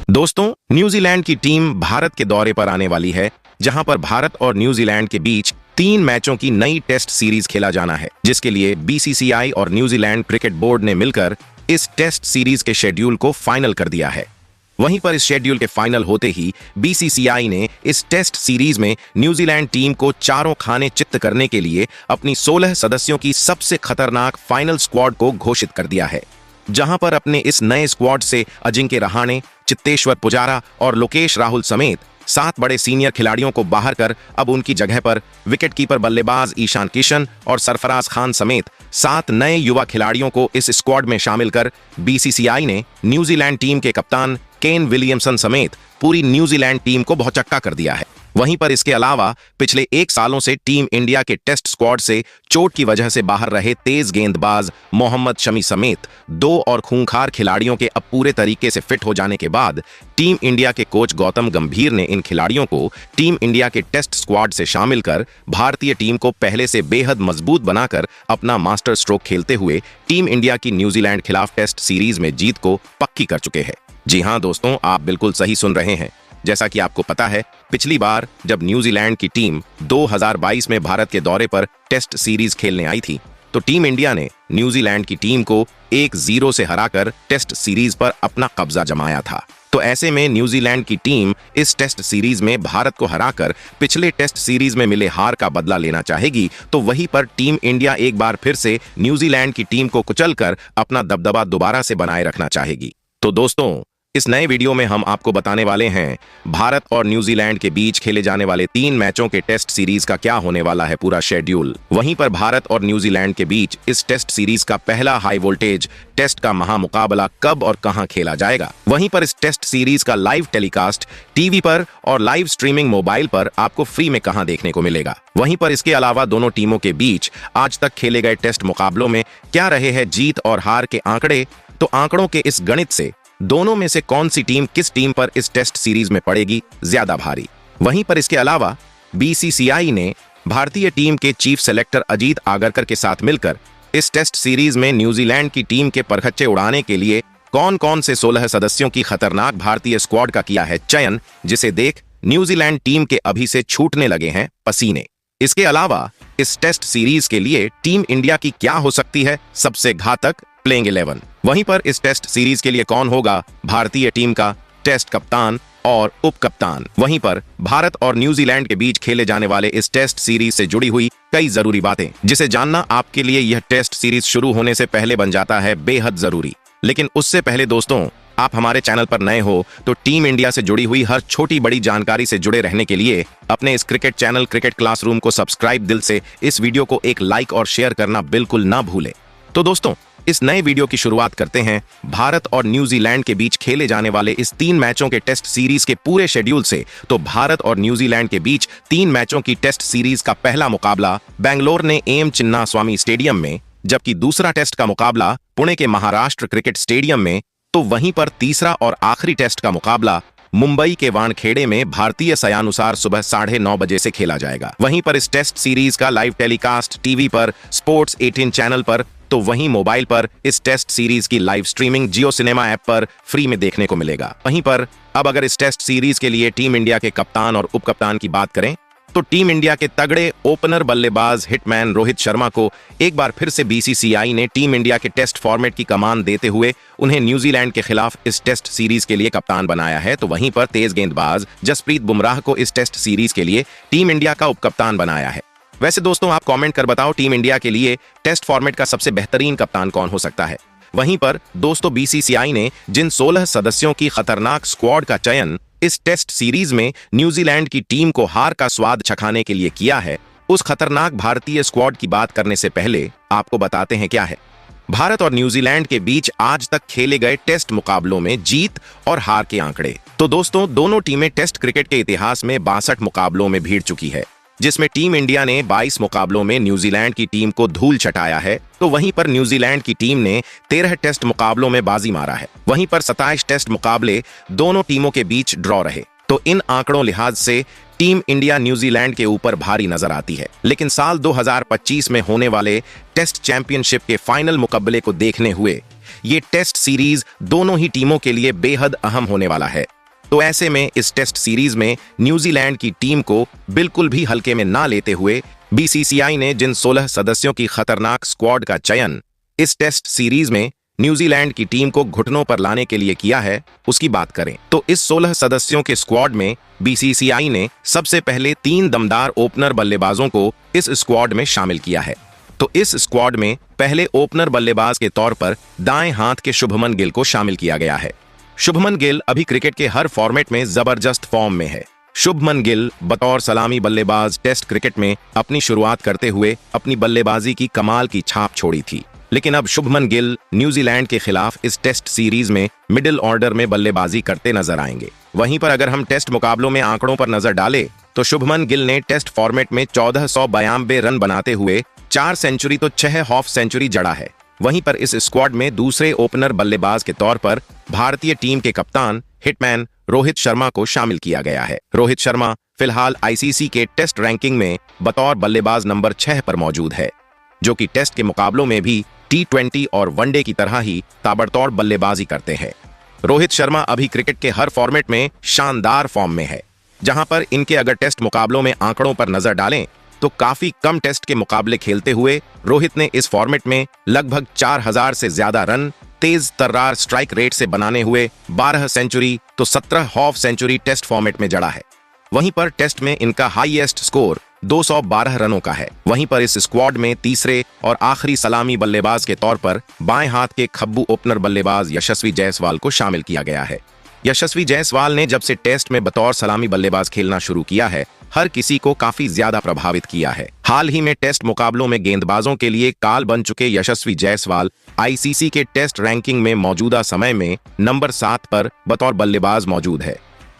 दोस्तों, न्यूजीलैंड की टीम भारत के दौरे पर आने वाली है, जहां पर भारत और न्यूजीलैंड के बीच 3 मैचों की नई टेस्ट सीरीज खेला जाना है, जिसके लिए बीसीसीआई और न्यूजीलैंड क्रिकेट बोर्ड ने मिलकर इस टेस्ट सीरीज के शेड्यूल को फाइनल कर दिया है। वहीं पर इस शेड्यूल के फाइनल होते ही बीसीसीआई ने इस टेस्ट सीरीज में न्यूजीलैंड टीम को चारों खाने चित्त करने के लिए अपनी 16 सदस्यों की सबसे खतरनाक फाइनल स्क्वाड को घोषित कर दिया है, जहां पर अपने इस नए स्क्वाड से अजिंक्य रहाणे, चित्तेश्वर पुजारा और लोकेश राहुल समेत 7 बड़े सीनियर खिलाड़ियों को बाहर कर अब उनकी जगह पर विकेटकीपर बल्लेबाज ईशान किशन और सरफराज खान समेत 7 नए युवा खिलाड़ियों को इस स्क्वाड में शामिल कर बीसीसीआई ने न्यूजीलैंड टीम के कप्तान केन विलियमसन समेत पूरी न्यूजीलैंड टीम को भौचक्का कर दिया है। वहीं पर इसके अलावा पिछले 1 सालों से टीम इंडिया के टेस्ट स्क्वाड से चोट की वजह से बाहर रहे तेज गेंदबाज मोहम्मद शमी समेत 2 और खूंखार खिलाड़ियों के अब पूरे तरीके से फिट हो जाने के बाद टीम इंडिया के कोच गौतम गंभीर ने इन खिलाड़ियों को टीम इंडिया के टेस्ट स्क्वाड से शामिल कर भारतीय टीम को पहले से बेहद मजबूत बनाकर अपना मास्टर स्ट्रोक खेलते हुए टीम इंडिया की न्यूजीलैंड खिलाफ टेस्ट सीरीज में जीत को पक्की कर चुके हैं। जी हां दोस्तों, आप बिल्कुल सही सुन रहे हैं। जैसा कि आपको पता है, पिछली बार जब न्यूजीलैंड की टीम 2022 में भारत के दौरे पर टेस्ट सीरीज खेलने आई थी, तो टीम इंडिया ने न्यूजीलैंड की टीम को 1-0 से हराकर टेस्ट सीरीज पर अपना कब्जा जमाया था। तो ऐसे में न्यूजीलैंड की टीम इस टेस्ट सीरीज में भारत को हराकर पिछले टेस्ट सीरीज में मिले हार का बदला लेना चाहेगी, तो वहीं पर टीम इंडिया एक बार फिर से न्यूजीलैंड की टीम को कुचलकर अपना दबदबा दोबारा से बनाए रखना चाहेगी। तो दोस्तों, इस नए वीडियो में हम आपको बताने वाले हैं भारत और न्यूजीलैंड के बीच खेले जाने वाले 3 मैचों के टेस्ट सीरीज का क्या होने वाला है पूरा शेड्यूल। वहीं पर भारत और न्यूजीलैंड के बीच इस टेस्ट सीरीज का पहला हाई वोल्टेज टेस्ट का महामुकाबला कब और कहां खेला जाएगा। वहीं पर इस टेस्ट सीरीज का लाइव टेलीकास्ट टीवी पर और लाइव स्ट्रीमिंग मोबाइल पर आपको फ्री में कहां देखने को मिलेगा। वहीं पर इसके अलावा दोनों टीमों के बीच आज तक खेले गए टेस्ट मुकाबलों में क्या रहे हैं जीत और हार के आंकड़े, तो आंकड़ों के इस गणित से दोनों में से कौन सी टीम किस टीम पर इस टेस्ट सीरीज में पड़ेगी ज्यादा भारी। वहीं पर इसके अलावा बीसीसीआई ने भारतीय टीम के चीफ सेलेक्टर अजीत आगरकर के साथ मिलकर इस टेस्ट सीरीज में न्यूजीलैंड की टीम के परखच्चे उड़ाने के लिए कौन कौन से 16 सदस्यों की खतरनाक भारतीय स्क्वाड का किया है चयन, जिसे देख न्यूजीलैंड टीम के अभी से छूटने लगे हैं पसीने। इसके अलावा इस टेस्ट सीरीज के लिए टीम इंडिया की क्या हो सकती है सबसे घातक प्लेइंग 11। वहीं पर इस टेस्ट सीरीज के लिए कौन होगा भारतीय टीम का टेस्ट कप्तान और उप कप्तान। वहीं पर भारत और न्यूजीलैंड के बीच खेले जाने वाले इस टेस्ट सीरीज से जुड़ी हुई कई जरूरी बातें, जिसे जानना आपके लिए यह टेस्ट सीरीज शुरू होने से पहले बन जाता है बेहद जरूरी। लेकिन उससे पहले दोस्तों, आप हमारे चैनल पर नए हो तो टीम इंडिया से जुड़ी हुई हर छोटी बड़ी जानकारी से जुड़े रहने के लिए अपने इस क्रिकेट चैनल क्रिकेट क्लासरूम को सब्सक्राइब दिल से इस वीडियो को एक लाइक और शेयर करना बिल्कुल ना भूले। तो दोस्तों, इस नए वीडियो की शुरुआत करते हैं भारत और न्यूजीलैंड के बीच खेले जाने वाले इस 3 मैचों के टेस्ट सीरीज के पूरे शेड्यूल से। तो भारत और न्यूजीलैंड के बीच 3 मैचों की टेस्ट सीरीज का पहला मुकाबला बेंगलोर ने एम चिन्नास्वामी स्टेडियम में, जबकि दूसरा टेस्ट का मुकाबला पुणे के महाराष्ट्र क्रिकेट स्टेडियम में, तो वहीं पर तीसरा और आखिरी टेस्ट का मुकाबला मुंबई के वानखेड़े में भारतीय समयानुसार सुबह 9:30 बजे से खेला जाएगा। वहीं पर इस टेस्ट सीरीज का लाइव टेलीकास्ट टीवी पर स्पोर्ट्स 18 चैनल पर, तो वहीं मोबाइल पर इस टेस्ट सीरीज की लाइव स्ट्रीमिंग जियो सिनेमा ऐप पर फ्री में देखने को मिलेगा। वहीं पर अब अगर इस टेस्ट सीरीज के लिए टीम इंडिया के कप्तान और उप कप्तान की बात करें, तो टीम इंडिया के तगड़े ओपनर बल्लेबाज हिटमैन रोहित शर्मा को एक बार फिर से बीसीसीआई ने टीम इंडिया के टेस्ट फॉर्मेट की कमान देते हुए उन्हें न्यूजीलैंड के खिलाफ इस टेस्ट सीरीज के लिए कप्तान बनाया है। तो वहीं पर तेज गेंदबाज जसप्रीत बुमराह को इस टेस्ट सीरीज के लिए टीम इंडिया का उप कप्तान बनाया है। वैसे दोस्तों, आप कमेंट कर बताओ टीम इंडिया के लिए टेस्ट फॉर्मेट का सबसे बेहतरीन कप्तान कौन हो सकता है। वहीं पर दोस्तों, बीसीसीआई ने जिन 16 सदस्यों की खतरनाक स्क्वाड का चयन इस टेस्ट सीरीज में न्यूजीलैंड की टीम को हार का स्वाद चखाने के लिए किया है, उस खतरनाक भारतीय स्क्वाड की बात करने से पहले आपको बताते हैं क्या है भारत और न्यूजीलैंड के बीच आज तक खेले गए टेस्ट मुकाबलों में जीत और हार के आंकड़े। तो दोस्तों, दोनों टीमें टेस्ट क्रिकेट के इतिहास में 62 मुकाबलों में भिड़ चुकी है, जिसमें टीम इंडिया ने 22 मुकाबलों में न्यूजीलैंड की टीम को धूल चटाया है, तो वहीं पर न्यूजीलैंड की टीम ने 13 टेस्ट मुकाबलों में बाजी मारा है। वहीं पर 27 टेस्ट मुकाबले दोनों टीमों के बीच ड्रॉ रहे। तो इन आंकड़ों लिहाज से टीम इंडिया न्यूजीलैंड के ऊपर भारी नजर आती है। लेकिन साल 2025 में होने वाले टेस्ट चैंपियनशिप के फाइनल मुकाबले को देखने हुए ये टेस्ट सीरीज दोनों ही टीमों के लिए बेहद अहम होने वाला है। तो ऐसे में इस टेस्ट सीरीज में न्यूजीलैंड की टीम को बिल्कुल भी हल्के में ना लेते हुए बीसीसीआई ने जिन 16 सदस्यों की खतरनाक स्क्वाड का चयन इस टेस्ट सीरीज में न्यूजीलैंड की टीम को घुटनों पर लाने के लिए किया है, उसकी बात करें तो इस 16 सदस्यों के स्क्वाड में बीसीसीआई ने सबसे पहले 3 दमदार ओपनर बल्लेबाजों को इस स्क्वाड में शामिल किया है। तो इस स्क्वाड में पहले ओपनर बल्लेबाज के तौर पर दाएं हाथ के शुभमन गिल को शामिल किया गया है। शुभमन गिल अभी क्रिकेट के हर फॉर्मेट में जबरदस्त फॉर्म में है। शुभमन गिल बतौर सलामी बल्लेबाज टेस्ट क्रिकेट में अपनी शुरुआत करते हुए अपनी बल्लेबाजी की कमाल की छाप छोड़ी थी, लेकिन अब शुभमन गिल न्यूजीलैंड के खिलाफ इस टेस्ट सीरीज में मिडिल ऑर्डर में बल्लेबाजी करते नजर आएंगे। वहीं पर अगर हम टेस्ट मुकाबलों में आंकड़ों पर नजर डालें तो शुभमन गिल ने टेस्ट फॉर्मेट में 1492 रन बनाते हुए 4 सेंचुरी तो 6 हाफ सेंचुरी जड़ा है। वहीं पर इस स्क्वाड में दूसरे ओपनर बल्लेबाज के तौर पर भारतीय टीम के कप्तान हिटमैन रोहित शर्मा को शामिल किया गया है। रोहित शर्मा फिलहाल आईसीसी के टेस्ट रैंकिंग में बतौर बल्लेबाज नंबर 6 पर मौजूद है, जो कि टेस्ट के मुकाबलों में भी T20 और वनडे की तरह ही ताबड़तोड़ बल्लेबाजी करते हैं। रोहित शर्मा अभी क्रिकेट के हर फॉर्मेट में शानदार फॉर्म में है, जहां पर इनके अगर टेस्ट मुकाबलों में आंकड़ों पर नजर डालें तो काफी कम टेस्ट के मुकाबले खेलते हुए रोहित ने इस फॉर्मेट में लगभग 4000 से ज्यादा रन तेज तर्रार स्ट्राइक रेट से बनाने हुए 12 सेंचुरी तो 17 हाफ सेंचुरी टेस्ट फॉर्मेट में जड़ा है। वहीं पर टेस्ट में इनका हाईएस्ट स्कोर 212 रनों का है। वहीं पर इस स्क्वाड में तीसरे और आखिरी सलामी बल्लेबाज के तौर पर बाएं हाथ के खब्बू ओपनर बल्लेबाज यशस्वी जायसवाल को शामिल किया गया है। यशस्वी जायसवाल ने जब से टेस्ट में बतौर सलामी बल्लेबाज खेलना शुरू किया है, हर किसी को काफी ज्यादा प्रभावित किया है। हाल ही में टेस्ट मुकाबलों में गेंदबाजों के लिए काल बन चुके यशस्वी जायसवाल आईसीसी के टेस्ट रैंकिंग में मौजूदा समय में नंबर 7 पर बतौर बल्लेबाज मौजूद है।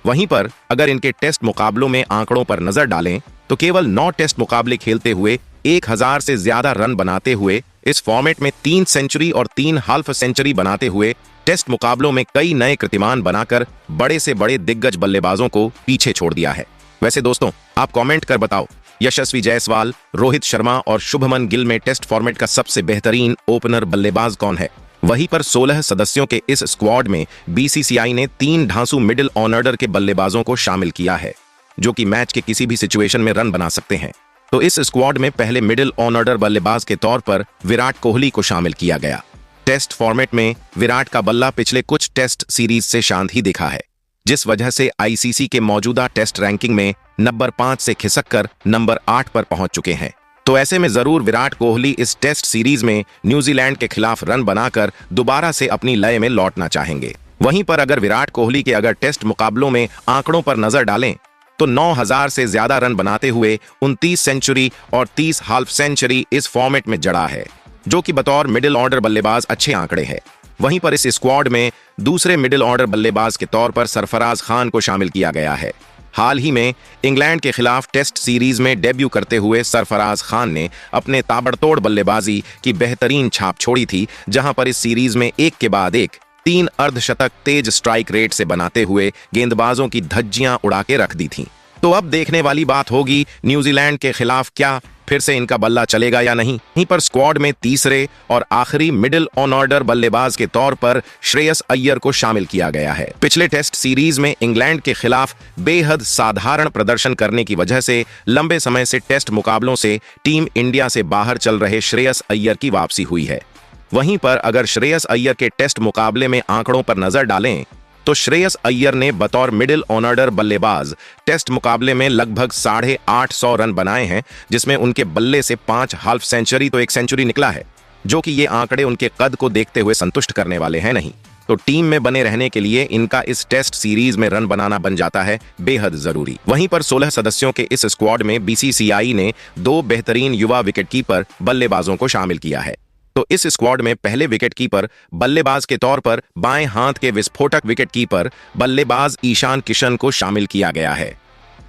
वहीं पर अगर इनके टेस्ट मुकाबलों में आंकड़ों पर नजर डालें तो केवल 9 टेस्ट मुकाबले खेलते हुए 1000 से ज्यादा रन बनाते हुए इस फॉर्मेट में 3 सेंचुरी और 3 हाफ सेंचुरी बनाते हुए टेस्ट मुकाबलों में कई नए कीर्तिमान बनाकर बड़े से बड़े दिग्गज बल्लेबाजों को पीछे छोड़ दिया है। वैसे दोस्तों, आप कमेंट कर बताओ, यशस्वी जायसवाल, रोहित शर्मा और शुभमन गिल में टेस्ट फॉर्मेट का सबसे बेहतरीन ओपनर बल्लेबाज कौन है? वहीं पर 16 सदस्यों के इस स्क्वाड में बीसीसीआई ने 3 ढांसू मिडिल ऑर्डर के बल्लेबाजों को शामिल किया है, जो कि मैच के किसी भी सिचुएशन में रन बना सकते हैं। तो इस स्क्वाड में पहले मिडिल ऑर्डर बल्लेबाज के तौर पर विराट कोहली को शामिल किया गया। टेस्ट फॉर्मेट में विराट का बल्ला पिछले कुछ टेस्ट सीरीज से शांत ही दिखा है, जिस वजह से आईसीसी के मौजूदा टेस्ट रैंकिंग में नंबर 5 से खिसककर नंबर 8 पर पहुंच चुके हैं। तो ऐसे में जरूर विराट कोहली इस टेस्ट सीरीज में न्यूजीलैंड के खिलाफ रन बनाकर दोबारा से अपनी लय में लौटना चाहेंगे। वहीं पर अगर विराट कोहली के अगर टेस्ट मुकाबलों में आंकड़ों पर नजर डालें तो 9000 से ज्यादा रन बनाते हुए 29 सेंचुरी और 30 हाफ सेंचुरी इस फॉर्मेट में जड़ा है, जो कि बतौर मिडिल ऑर्डर बल्लेबाज अच्छे आंकड़े हैं। वहीं पर इस स्क्वाड में दूसरे मिडिल ऑर्डर बल्लेबाज के तौर पर सरफराज खान को शामिल किया गया है। हाल ही में इंग्लैंड के खिलाफ टेस्ट सीरीज में डेब्यू करते हुए सरफराज खान ने अपने ताबड़तोड़ बल्लेबाजी की बेहतरीन छाप छोड़ी थी, जहां पर इस सीरीज में एक के बाद एक 3 अर्धशतक तेज स्ट्राइक रेट से बनाते हुए गेंदबाजों की धज्जियां उड़ा के रख दी थी। तो अब देखने वाली बात होगी न्यूजीलैंड के खिलाफ क्या फिर से इनका बल्ला चलेगा या नहीं। यहीं पर स्क्वाड में तीसरे और आखिरी मिडिल ऑर्डर बल्लेबाज के तौर पर श्रेयस अय्यर को शामिल किया गया है। पिछले टेस्ट सीरीज में इंग्लैंड के खिलाफ बेहद साधारण प्रदर्शन करने की वजह से लंबे समय से टेस्ट मुकाबलों से टीम इंडिया से बाहर चल रहे श्रेयस अय्यर की वापसी हुई है। वहीं पर अगर श्रेयस अय्यर के टेस्ट मुकाबले में आंकड़ों पर नजर डालें तो श्रेयस अय्यर ने बतौर मिडिल ऑर्डर बल्लेबाज टेस्ट मुकाबले में लगभग 850 रन बनाए हैं, जिसमें उनके बल्ले से 5 हाफ सेंचुरी तो 1 सेंचुरी निकला है, जो कि ये आंकड़े उनके कद को देखते हुए संतुष्ट करने वाले हैं नहीं। तो टीम में बने रहने के लिए इनका इस टेस्ट सीरीज में रन बनाना बन जाता है बेहद जरूरी। वहीं पर 16 सदस्यों के इस स्क्वाड में बीसीसीआई ने 2 बेहतरीन युवा विकेटकीपर बल्लेबाजों को शामिल किया है। तो इस स्क्वाड में पहले विकेटकीपर बल्लेबाज के तौर पर बाएं हाथ के विस्फोटक विकेटकीपर बल्लेबाज ईशान किशन को शामिल किया गया है।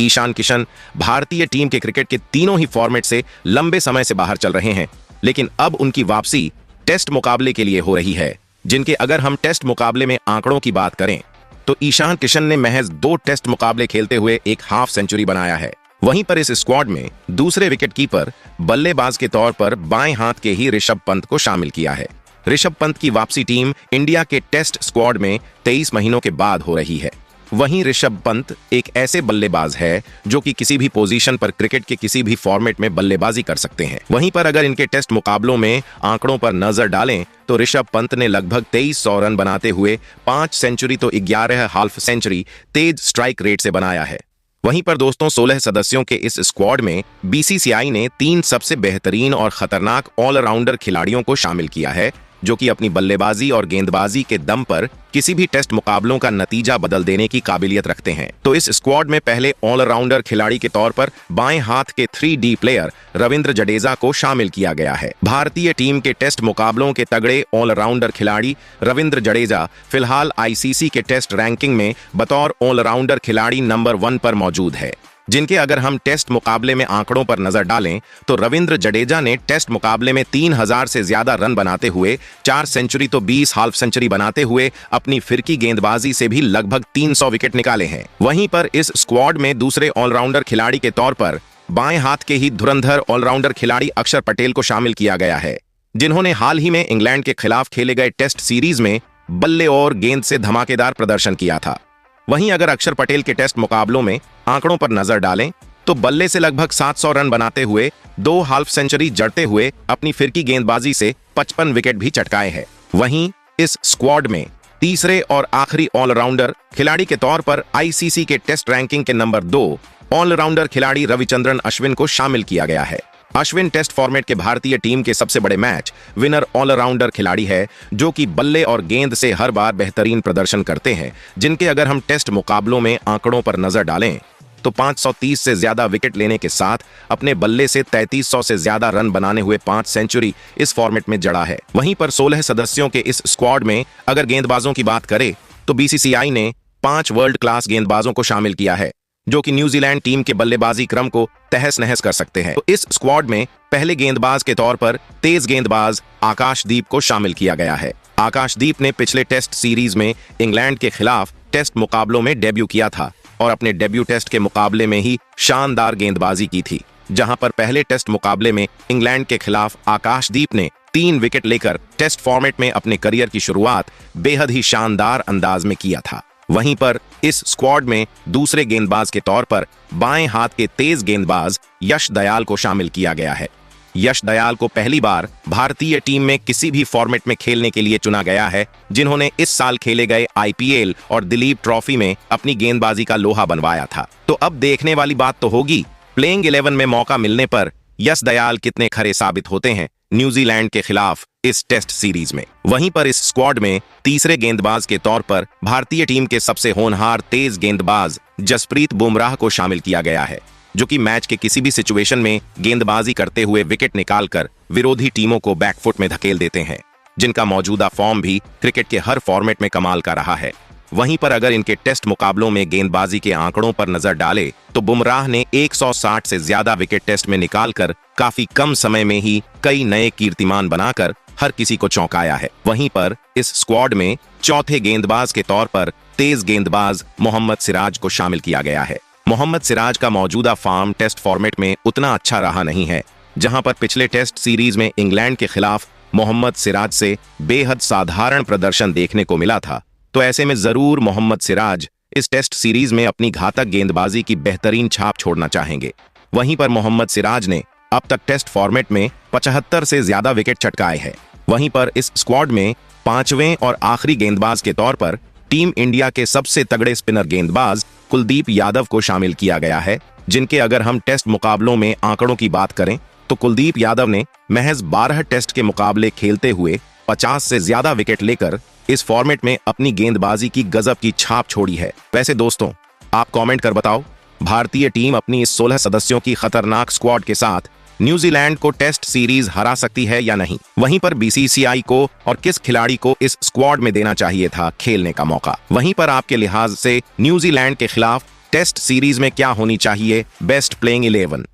ईशान किशन भारतीय टीम के क्रिकेट के तीनों ही फॉर्मेट से लंबे समय से बाहर चल रहे हैं, लेकिन अब उनकी वापसी टेस्ट मुकाबले के लिए हो रही है, जिनके अगर हम टेस्ट मुकाबले में आंकड़ों की बात करें तो ईशान किशन ने महज 2 टेस्ट मुकाबले खेलते हुए 1 हाफ सेंचुरी बनाया है। वहीं पर इस स्क्वाड में दूसरे विकेटकीपर बल्लेबाज के तौर पर बाएं हाथ के ही ऋषभ पंत को शामिल किया है। ऋषभ पंत की वापसी टीम इंडिया के टेस्ट स्क्वाड में 23 महीनों के बाद हो रही है। वहीं ऋषभ पंत एक ऐसे बल्लेबाज है जो कि किसी भी पोजीशन पर क्रिकेट के किसी भी फॉर्मेट में बल्लेबाजी कर सकते हैं। वहीं पर अगर इनके टेस्ट मुकाबलों में आंकड़ों पर नजर डालें तो ऋषभ पंत ने लगभग 2300 रन बनाते हुए 5 सेंचुरी तो 11 हाफ सेंचुरी तेज स्ट्राइक रेट से बनाया है। वहीं पर दोस्तों 16 सदस्यों के इस स्क्वाड में बीसीसीआई ने 3 सबसे बेहतरीन और खतरनाक ऑलराउंडर खिलाड़ियों को शामिल किया है जो कि अपनी बल्लेबाजी और गेंदबाजी के दम पर किसी भी टेस्ट मुकाबलों का नतीजा बदल देने की काबिलियत रखते हैं। तो इस स्क्वाड में पहले ऑलराउंडर खिलाड़ी के तौर पर बाएं हाथ के 3D प्लेयर रविंद्र जडेजा को शामिल किया गया है। भारतीय टीम के टेस्ट मुकाबलों के तगड़े ऑलराउंडर खिलाड़ी रविंद्र जडेजा फिलहाल आईसीसी के टेस्ट रैंकिंग में बतौर ऑलराउंडर खिलाड़ी नंबर 1 पर मौजूद है, जिनके अगर हम टेस्ट मुकाबले में आंकड़ों पर नजर डालें तो रविंद्र जडेजा ने टेस्ट मुकाबले में 3000 से ज्यादा रन बनाते हुए 4 सेंचुरी तो 20 हाफ सेंचुरी बनाते हुए अपनी फिरकी गेंदबाजी से भी लगभग 300 विकेट निकाले हैं। वहीं पर इस स्क्वाड में दूसरे ऑलराउंडर खिलाड़ी के तौर पर बाएं हाथ के ही धुरंधर ऑलराउंडर खिलाड़ी अक्षर पटेल को शामिल किया गया है, जिन्होंने हाल ही में इंग्लैंड के खिलाफ खेले गए टेस्ट सीरीज में बल्ले और गेंद से धमाकेदार प्रदर्शन किया था। वहीं अगर अक्षर पटेल के टेस्ट मुकाबलों में आंकड़ों पर नजर डालें तो बल्ले से लगभग 700 रन बनाते हुए 2 हाफ सेंचुरी जड़ते हुए अपनी फिरकी गेंदबाजी से 55 विकेट भी चटकाए हैं। वहीं इस स्क्वाड में तीसरे और आखिरी ऑलराउंडर खिलाड़ी के तौर पर आईसीसी के टेस्ट रैंकिंग के नंबर 2 ऑलराउंडर खिलाड़ी रविचंद्रन अश्विन को शामिल किया गया है। अश्विन टेस्ट फॉर्मेट के भारतीय टीम के सबसे बड़े मैच विनर ऑलराउंडर खिलाड़ी है जो कि बल्ले और गेंद से हर बार बेहतरीन प्रदर्शन करते हैं, जिनके अगर हम टेस्ट मुकाबलों में आंकड़ों पर नजर डालें तो 530 से ज्यादा विकेट लेने के साथ अपने बल्ले से 3300 से ज्यादा रन बनाने हुए 5 सेंचुरी इस फॉर्मेट में जड़ा है। वहीं पर 16 सदस्यों के इस स्क्वाड में अगर गेंदबाजों की बात करें तो बीसीसीआई ने 5 वर्ल्ड क्लास गेंदबाजों को शामिल किया है जो कि न्यूजीलैंड टीम के बल्लेबाजी क्रम को तहस नहस कर सकते हैं। तो इस स्क्वाड में पहले गेंदबाज के तौर पर तेज गेंदबाज आकाशदीप को शामिल किया गया है। आकाशदीप ने पिछले टेस्ट सीरीज में इंग्लैंड के खिलाफ टेस्ट मुकाबलों में डेब्यू किया था और अपने डेब्यू टेस्ट के मुकाबले में ही शानदार गेंदबाजी की थी, जहां पर पहले टेस्ट मुकाबले में इंग्लैंड के खिलाफ आकाशदीप ने 3 विकेट लेकर टेस्ट फॉर्मेट में अपने करियर की शुरुआत बेहद ही शानदार अंदाज में किया था। वहीं पर इस स्क्वाड में दूसरे गेंदबाज के तौर पर बाएं हाथ के तेज गेंदबाज यश दयाल को शामिल किया गया है। यश दयाल को पहली बार भारतीय टीम में किसी भी फॉर्मेट में खेलने के लिए चुना गया है, जिन्होंने इस साल खेले गए आईपीएल और दिलीप ट्रॉफी में अपनी गेंदबाजी का लोहा बनवाया था। तो अब देखने वाली बात तो होगी प्लेइंग 11 में मौका मिलने पर यश दयाल कितने खरे साबित होते हैं न्यूजीलैंड के खिलाफ इस टेस्ट सीरीज में। वहीं पर इस स्क्वाड में तीसरे गेंदबाज के तौर पर भारतीय टीम के सबसे होनहार तेज गेंदबाज जसप्रीत बुमराह को शामिल किया गया है, जो कि मैच के किसी भी सिचुएशन में गेंदबाजी करते हुए विकेट निकालकर विरोधी टीमों को बैकफुट में धकेल देते हैं, जिनका मौजूदा फॉर्म भी क्रिकेट के हर फॉर्मेट में कमाल का रहा है। वहीं पर अगर इनके टेस्ट मुकाबलों में गेंदबाजी के आंकड़ों पर नजर डाले तो बुमराह ने 160 से ज्यादा विकेट टेस्ट में निकालकर काफी कम समय में ही कई नए कीर्तिमान बनाकर हर किसी को चौंकाया है। वहीं पर इस स्क्वाड में चौथे गेंदबाज के तौर पर तेज गेंदबाज मोहम्मद सिराज को शामिल किया गया है। मोहम्मद सिराज का मौजूदा फॉर्म टेस्ट फॉर्मेट में उतना अच्छा रहा नहीं है, जहां पर पिछले टेस्ट सीरीज में इंग्लैंड के खिलाफ मोहम्मद सिराज से बेहद साधारण प्रदर्शन देखने को मिला था। तो ऐसे में जरूर मोहम्मद सिराज इस टेस्ट सीरीज में अपनी घातक गेंदबाजी की बेहतरीन छाप छोड़ना चाहेंगे। वहीं पर मोहम्मद सिराज ने अब तक टेस्ट फॉर्मेट में 75 से ज्यादा विकेट चटकाए हैं। वहीं पर इस स्क्वाड में 5वें और आखिरी गेंदबाज के तौर पर टीम इंडिया के सबसे तगड़े स्पिनर गेंदबाज कुलदीप यादव को शामिल किया गया है, जिनके अगर हम टेस्ट मुकाबलों में आंकड़ों की बात करें तो कुलदीप यादव ने महज 12 टेस्ट के मुकाबले खेलते हुए 50 से ज्यादा विकेट लेकर इस फॉर्मेट में अपनी गेंदबाजी की गजब की छाप छोड़ी है। वैसे दोस्तों, आप कमेंट कर बताओ, भारतीय टीम अपनी इस 16 सदस्यों की खतरनाक स्क्वाड के साथ न्यूजीलैंड को टेस्ट सीरीज हरा सकती है या नहीं। वहीं पर बीसीसीआई को और किस खिलाड़ी को इस स्क्वाड में देना चाहिए था खेलने का मौका। वहीं पर आपके लिहाज से न्यूजीलैंड के खिलाफ टेस्ट सीरीज में क्या होनी चाहिए बेस्ट प्लेइंग 11।